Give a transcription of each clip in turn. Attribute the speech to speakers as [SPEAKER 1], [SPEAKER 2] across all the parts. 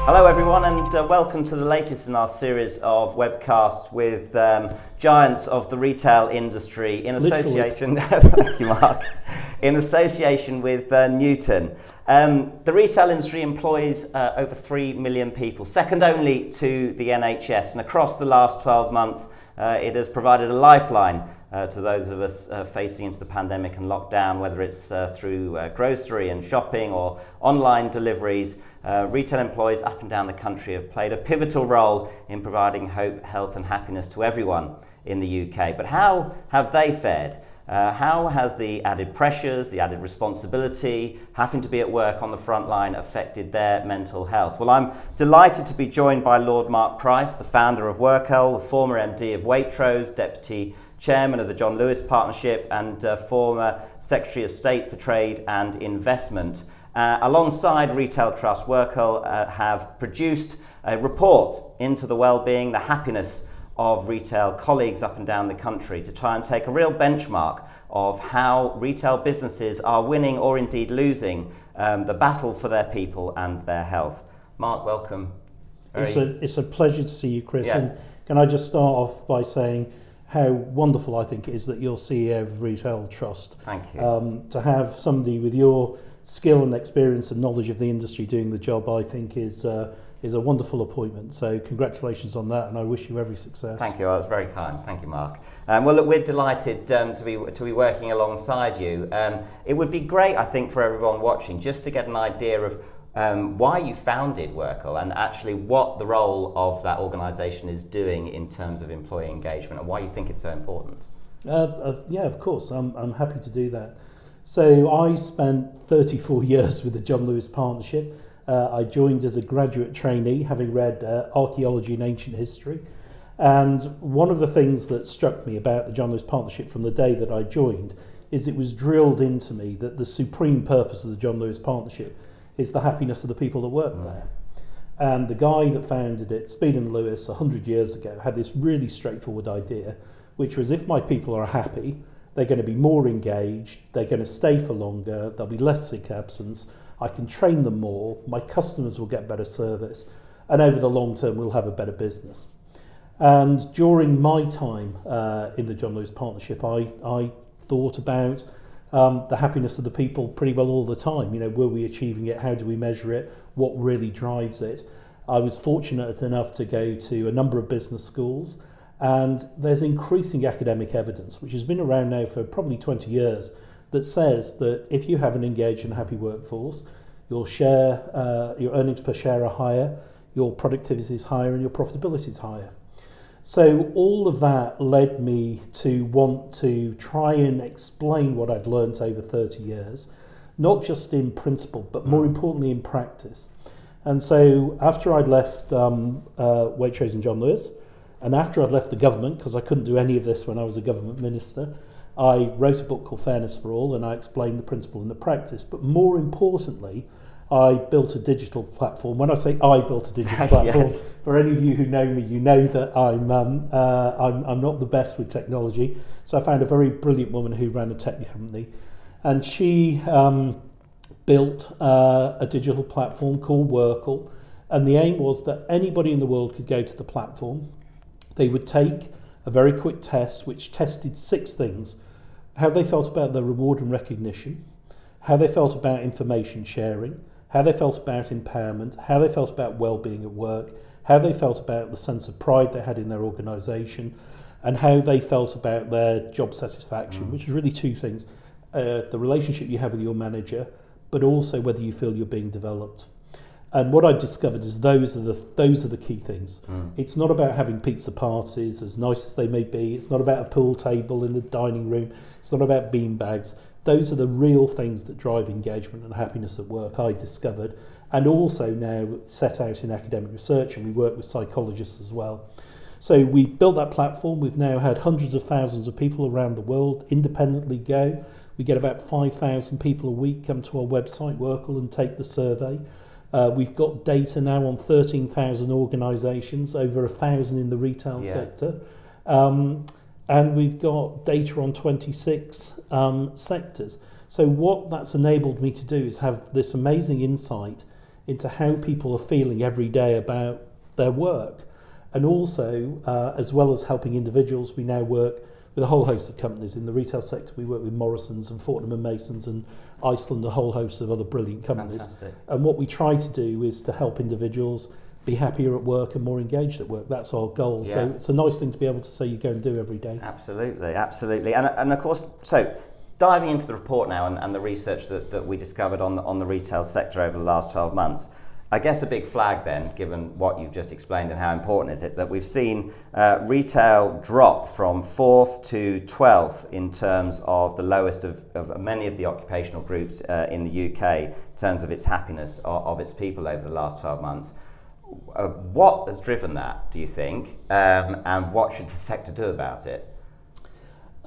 [SPEAKER 1] Hello everyone, and welcome to the latest in our series of webcasts with giants of the retail industry in association thank you, Mark, in association with Newton. The retail industry employs over 3 million people, second only to the NHS, and across the last 12 months it has provided a lifeline to those of us facing into the pandemic and lockdown, whether it's through grocery and shopping or online deliveries. Retail employees up and down the country have played a pivotal role in providing hope, health and happiness to everyone in the UK. But how have they fared? How has the added pressures, the added responsibility, having to be at work on the front line affected their mental health? Well, I'm delighted to be joined by Lord Mark Price, the founder of WorkL, the former MD of Waitrose, Deputy Chairman of the John Lewis Partnership and former Secretary of State for Trade and Investment. Alongside Retail Trust, WorkL have produced a report into the well-being, the happiness of retail colleagues up and down the country to try and take a real benchmark of how retail businesses are winning or indeed losing the battle for their people and their health. Mark, welcome.
[SPEAKER 2] It's a pleasure to see you, Chris.
[SPEAKER 1] Yeah.
[SPEAKER 2] And can I just start off by saying how wonderful I think it is that you're CEO of Retail Trust.
[SPEAKER 1] Thank you.
[SPEAKER 2] To have somebody with your skill and experience and knowledge of the industry doing the job, I think is a wonderful appointment. So congratulations on that, and I wish you every success.
[SPEAKER 1] Thank you. That's very kind. Thank you, Mark. Well, look, we're delighted to be working alongside you. It would be great, I think, for everyone watching just to get an idea of why you founded WorkL and actually what the role of that organisation is doing in terms of employee engagement and why you think it's so important.
[SPEAKER 2] Yeah, of course. I'm happy to do that. So I spent 34 years with the John Lewis Partnership. I joined as a graduate trainee, having read archaeology and ancient history. And one of the things that struck me about the John Lewis Partnership from the day that I joined is it was drilled into me that the supreme purpose of the John Lewis Partnership is the happiness of the people that work there. And the guy that founded it, Speed & Lewis, 100 years ago, had this really straightforward idea, which was if my people are happy, they're going to be more engaged, they're going to stay for longer, there'll be less sick absence, I can train them more, my customers will get better service, and over the long term we'll have a better business. And during my time in the John Lewis Partnership, I thought about the happiness of the people pretty well all the time. You know, were we achieving it? How do we measure it? What really drives it? I was fortunate enough to go to a number of business schools, and there's increasing academic evidence, which has been around now for probably 20 years, that says that if you have an engaged and happy workforce, your earnings per share are higher, your productivity is higher, and your profitability is higher. So all of that led me to want to try and explain what I'd learnt over 30 years, not just in principle, but more importantly in practice. And so after I'd left Waitrose and John Lewis, and after I'd left the government, because I couldn't do any of this when I was a government minister, I wrote a book called Fairness for All, and I explained the principle and the practice. But more importantly, I built a digital platform. When I say I built a digital platform,
[SPEAKER 1] yes.
[SPEAKER 2] For any of you who know me, you know that I'm not the best with technology. So I found a very brilliant woman who ran a tech company, and she built a digital platform called WorkL. And the aim was that anybody in the world could go to the platform. They would take a very quick test which tested 6 things: how they felt about their reward and recognition, how they felt about information sharing, how they felt about empowerment, how they felt about well-being at work, how they felt about the sense of pride they had in their organisation, and how they felt about their job satisfaction, which is really 2 things: the relationship you have with your manager, but also whether you feel you're being developed. And what I discovered is those are the key things. It's not about having pizza parties, as nice as they may be. It's not about a pool table in the dining room. It's not about beanbags. Those are the real things that drive engagement and happiness at work, I discovered, and also now set out in academic research, and we work with psychologists as well. So we built that platform. We've now had hundreds of thousands of people around the world independently go. We get about 5,000 people a week come to our website, WorkL, and take the survey. We've got data now on 13,000 organisations, over 1,000 in the retail sector. And we've got data on 26 sectors. So what that's enabled me to do is have this amazing insight into how people are feeling every day about their work. And also, as well as helping individuals, we now work with a whole host of companies. In the retail sector, we work with Morrisons and Fortnum and Masons and Iceland, a whole host of other brilliant companies.
[SPEAKER 1] Fantastic.
[SPEAKER 2] And what we try to do is to help individuals be happier at work and more engaged at work. That's our goal.
[SPEAKER 1] Yeah.
[SPEAKER 2] So it's a nice thing to be able to say you go and do every day.
[SPEAKER 1] Absolutely, absolutely. And of course, so diving into the report now and the research that we discovered on the retail sector over the last 12 months, I guess a big flag then, given what you've just explained and how important is it, that we've seen retail drop from 4th to 12th in terms of the lowest of many of the occupational groups in the UK in terms of its happiness of its people over the last 12 months. What has driven that, do you think, and what should the sector do about it?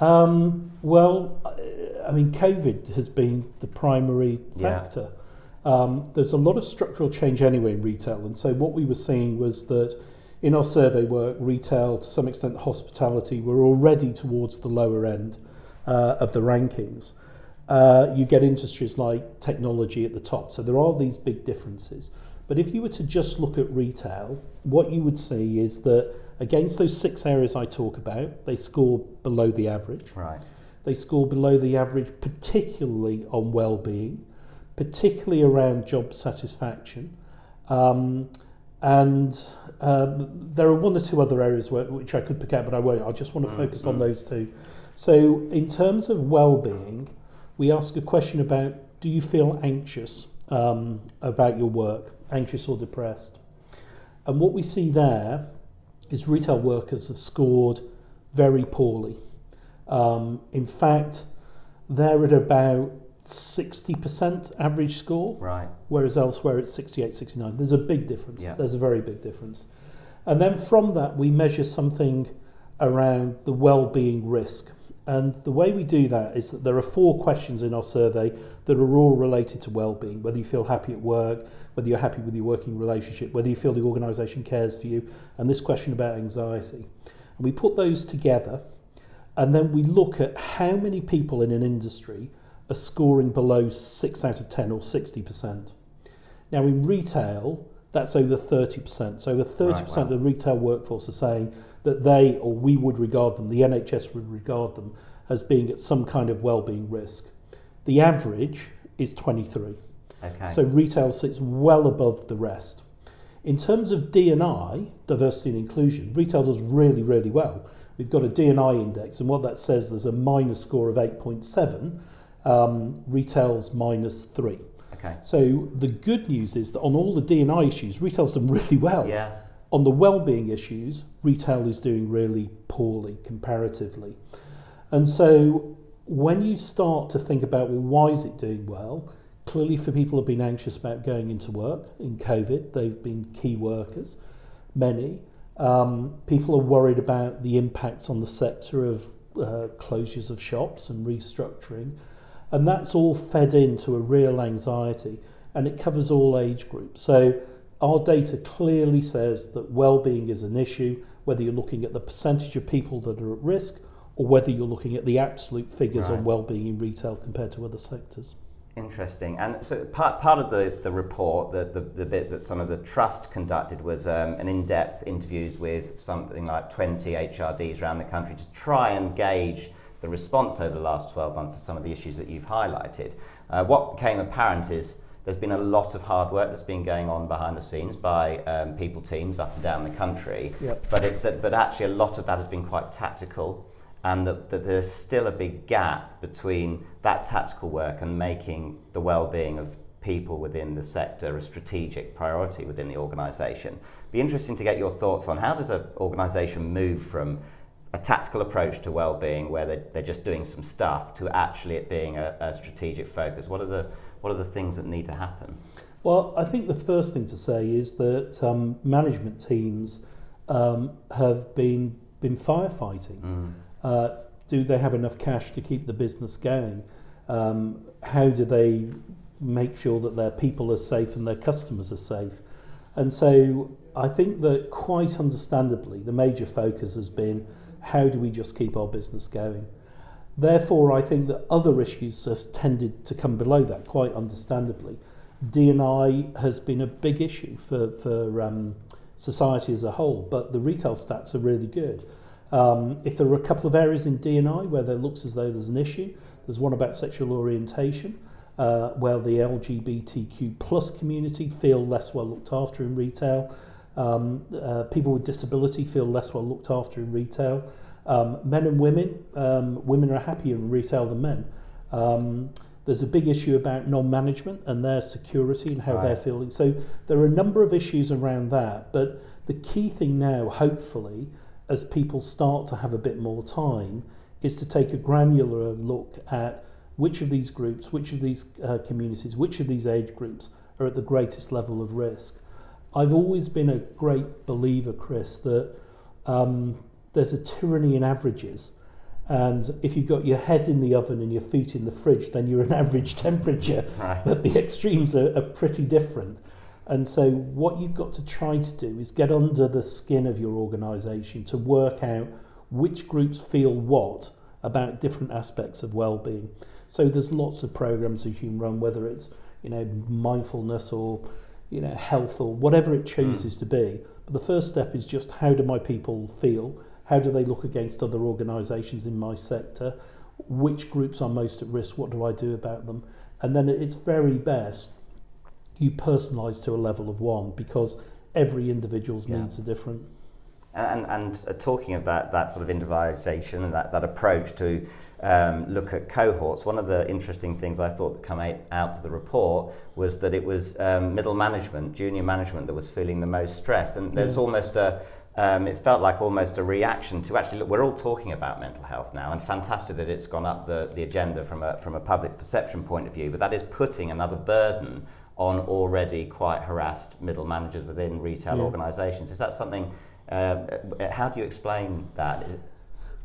[SPEAKER 2] Well, I mean, COVID has been the primary factor. There's a lot of structural change anyway in retail, and so what we were seeing was that in our survey work, retail, to some extent hospitality, were already towards the lower end of the rankings. You get industries like technology at the top, so there are these big differences. But if you were to just look at retail, what you would see is that against those 6 areas I talk about, they score below the average.
[SPEAKER 1] Right.
[SPEAKER 2] They score below the average, particularly on well-being, particularly around job satisfaction. And there are 1 or 2 other areas which I could pick out, but I won't. I just want to focus on those 2. So in terms of well-being, we ask a question about, do you feel anxious about your work, anxious or depressed? And what we see there is retail workers have scored very poorly. In fact, they're at about 60% average score,
[SPEAKER 1] right,
[SPEAKER 2] whereas elsewhere it's 68, 69. There's a big difference.
[SPEAKER 1] Yeah.
[SPEAKER 2] There's a very big difference. And then from that, we measure something around the well-being risk. And the way we do that is that there are 4 questions in our survey that are all related to well-being, whether you feel happy at work, whether you're happy with your working relationship, whether you feel the organisation cares for you, and this question about anxiety. And we put those together, and then we look at how many people in an industry are scoring below 6 out of 10 or 60%. Now in retail, that's over 30%. So over 30% of the retail workforce are saying that they, or we would regard them, the NHS would regard them as being at some kind of well-being risk. The average is 23.
[SPEAKER 1] Okay.
[SPEAKER 2] So retail sits well above the rest. In terms of D&I, diversity and inclusion, retail does really, really well. We've got a D&I index, and what that says, there's a minus score of 8.7, retail's minus 3.
[SPEAKER 1] Okay.
[SPEAKER 2] So the good news is that on all the D&I issues, retail's done really well.
[SPEAKER 1] Yeah.
[SPEAKER 2] On the well-being issues, retail is doing really poorly comparatively. And so when you start to think about, well, why is it doing well? Clearly for people who have been anxious about going into work in COVID, they've been key workers, many. People are worried about the impacts on the sector of closures of shops and restructuring. And that's all fed into a real anxiety, and it covers all age groups. So our data clearly says that well-being is an issue, whether you're looking at the percentage of people that are at risk or whether you're looking at the absolute figures on well-being in retail compared to other sectors.
[SPEAKER 1] Interesting. And so part of the report, the bit that some of the trust conducted was an in-depth interviews with something like 20 HRDs around the country to try and gauge the response over the last 12 months to some of the issues that you've highlighted. What became apparent is there's been a lot of hard work that's been going on behind the scenes by people teams up and down the country,
[SPEAKER 2] Yep.
[SPEAKER 1] but actually a lot of that has been quite tactical, and that there's still a big gap between that tactical work and making the well-being of people within the sector a strategic priority within the organisation. Be interesting to get your thoughts on how does an organisation move from a tactical approach to well-being where they're just doing some stuff to actually it being a strategic focus. What are the things that need to happen?
[SPEAKER 2] Well, I think the first thing to say is that management teams have been firefighting. Do they have enough cash to keep the business going? How do they make sure that their people are safe and their customers are safe? And so I think that quite understandably, the major focus has been, how do we just keep our business going? Therefore, I think that other issues have tended to come below that, quite understandably. D&I has been a big issue for society as a whole, but the retail stats are really good. If there are a couple of areas in D&I where there looks as though there's an issue, there's one about sexual orientation, where the LGBTQ plus community feel less well looked after in retail. People with disability feel less well looked after in retail. Men and women, women are happier in retail than men. There's a big issue about non-management and their security and how they're feeling. So there are a number of issues around that, but the key thing now, hopefully, as people start to have a bit more time, is to take a granular look at which of these groups, which of these communities, which of these age groups are at the greatest level of risk. I've always been a great believer, Chris, that there's a tyranny in averages. And if you've got your head in the oven and your feet in the fridge, then you're an average temperature.
[SPEAKER 1] Right.
[SPEAKER 2] But the extremes are pretty different. And so what you've got to try to do is get under the skin of your organisation to work out which groups feel what about different aspects of well-being. So there's lots of programs you can run, whether it's mindfulness or health or whatever it chooses to be. But the first step is just, how do my people feel? How do they look against other organisations in my sector? Which groups are most at risk? What do I do about them? And then at its very best, you personalise to a level of 1, because every individual's needs are different.
[SPEAKER 1] And talking of that sort of individualisation and that approach to look at cohorts, one of the interesting things I thought that came out of the report was that it was middle management, junior management that was feeling the most stress. And there was almost it felt like almost a reaction to, actually, look, we're all talking about mental health now, and fantastic that it's gone up the agenda from a public perception point of view, but that is putting another burden on already quite harassed middle managers within retail organisations. Is that something, how do you explain that?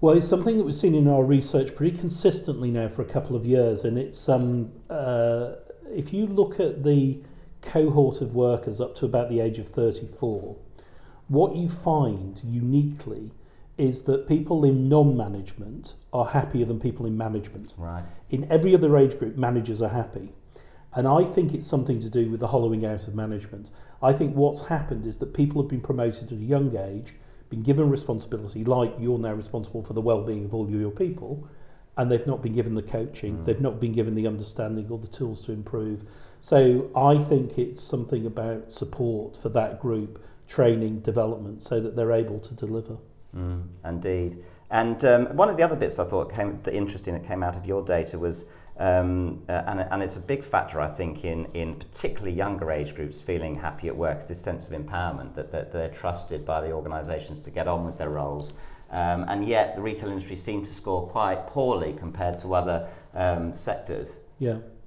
[SPEAKER 2] Well, it's something that we've seen in our research pretty consistently now for a couple of years, and it's if you look at the cohort of workers up to about the age of 34, what you find uniquely is that people in non-management are happier than people in management.
[SPEAKER 1] Right.
[SPEAKER 2] In every other age group, managers are happy. And I think it's something to do with the hollowing out of management. I think what's happened is that people have been promoted at a young age, been given responsibility, like you're now responsible for the well-being of all your people, and they've not been given the coaching, they've not been given the understanding or the tools to improve. So I think it's something about support for that group, training, development, so that they're able to deliver.
[SPEAKER 1] Indeed. And one of the other bits I thought interesting that came out of your data was, and it's a big factor, I think, in particularly younger age groups feeling happy at work, is this sense of empowerment, that they're trusted by the organisations to get on with their roles. And yet the retail industry seemed to score quite poorly compared to other sectors.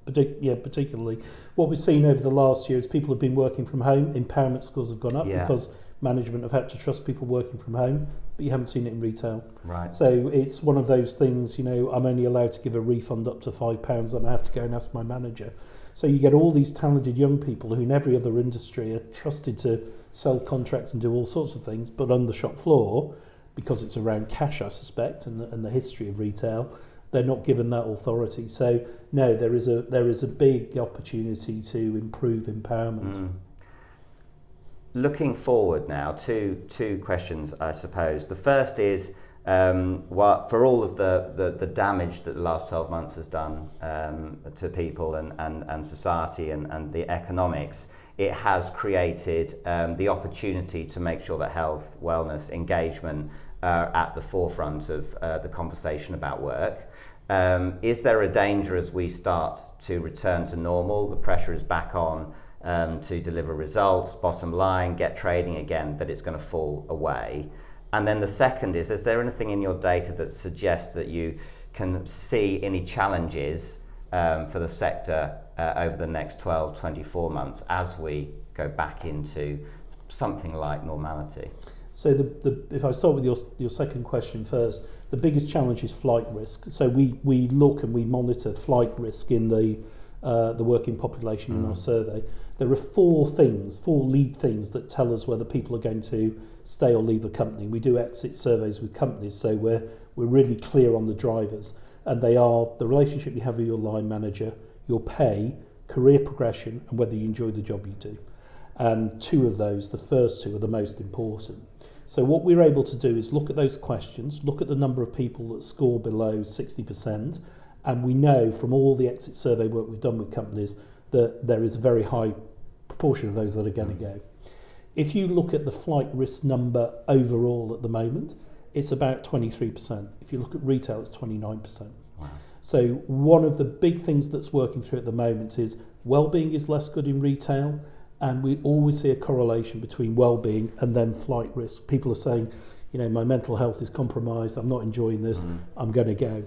[SPEAKER 2] Particularly. What we've seen over the last year is people have been working from home, empowerment scores have gone up because management have had to trust people working from home, but you haven't seen it in retail.
[SPEAKER 1] Right.
[SPEAKER 2] So it's one of those things, I'm only allowed to give a refund up to £5 and I have to go and ask my manager. So you get all these talented young people who in every other industry are trusted to sell contracts and do all sorts of things, but on the shop floor, because it's around cash, I suspect, and the history of retail, they're not given that authority. So no, there is a big opportunity to improve empowerment.
[SPEAKER 1] Looking forward now, two questions, I suppose. The first is, for all of the damage that the last 12 months has done to people and society and the economics, it has created the opportunity to make sure that health, wellness, engagement are at the forefront of the conversation about work. Is there a danger as we start to return to normal, the pressure is back on to deliver results, bottom line, get trading again, that it's going to fall away? And then the second is there anything in your data that suggests that you can see any challenges for the sector over the next 12, 24 months as we go back into something like normality?
[SPEAKER 2] So if I start with your second question first, the biggest challenge is flight risk. So we look and we monitor flight risk in the working population in our survey. There are four lead things that tell us whether people are going to stay or leave a company. We do exit surveys with companies, so we're really clear on the drivers, and they are the relationship you have with your line manager, your pay, career progression, and whether you enjoy the job you do. And two of those, the first two, are the most important. So what we're able to do is look at those questions, look at the number of people that score below 60%, and we know from all the exit survey work we've done with companies that there is a very high proportion of those that are going to go. If you look at the flight risk number overall at the moment, it's about 23%. If you look at retail, it's 29%.
[SPEAKER 1] Wow.
[SPEAKER 2] So one of the big things that's working through at the moment is well-being is less good in retail, and we always see a correlation between well-being and then flight risk. People are saying, you know, my mental health is compromised, I'm not enjoying this, I'm going to go.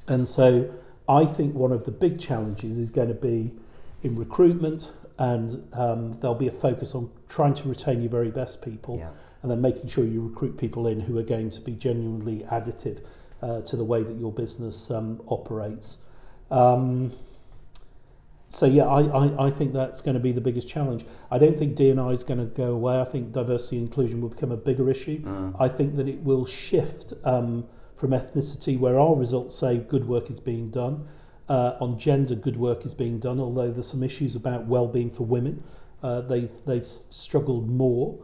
[SPEAKER 2] And so I think one of the big challenges is going to be in recruitment, and there'll be a focus on trying to retain your very best people, and then making sure you recruit people in who are going to be genuinely additive to the way that your business operates. So yeah, I think that's going to be the biggest challenge. I don't think D&I is going to go away. I think diversity and inclusion will become a bigger issue. I think that it will shift from ethnicity, where our results say good work is being done. On gender, good work is being done, although there's some issues about well-being for women. They've struggled more.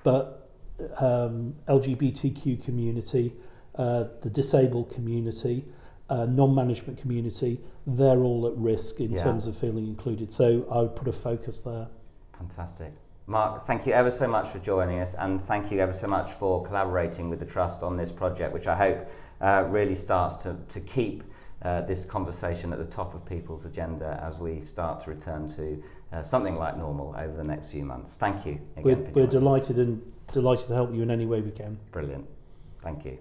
[SPEAKER 2] But LGBTQ community, the disabled community, non-management community, they're all at risk in terms of feeling included. So I would put a focus there.
[SPEAKER 1] Fantastic. Mark, thank you ever so much for joining us, and thank you ever so much for collaborating with the Trust on this project, which I hope really starts to keep this conversation at the top of people's agenda as we start to return to something like normal over the next few months. Thank you again for joining us.
[SPEAKER 2] We're delighted to help you in any way we can.
[SPEAKER 1] Brilliant. Thank you.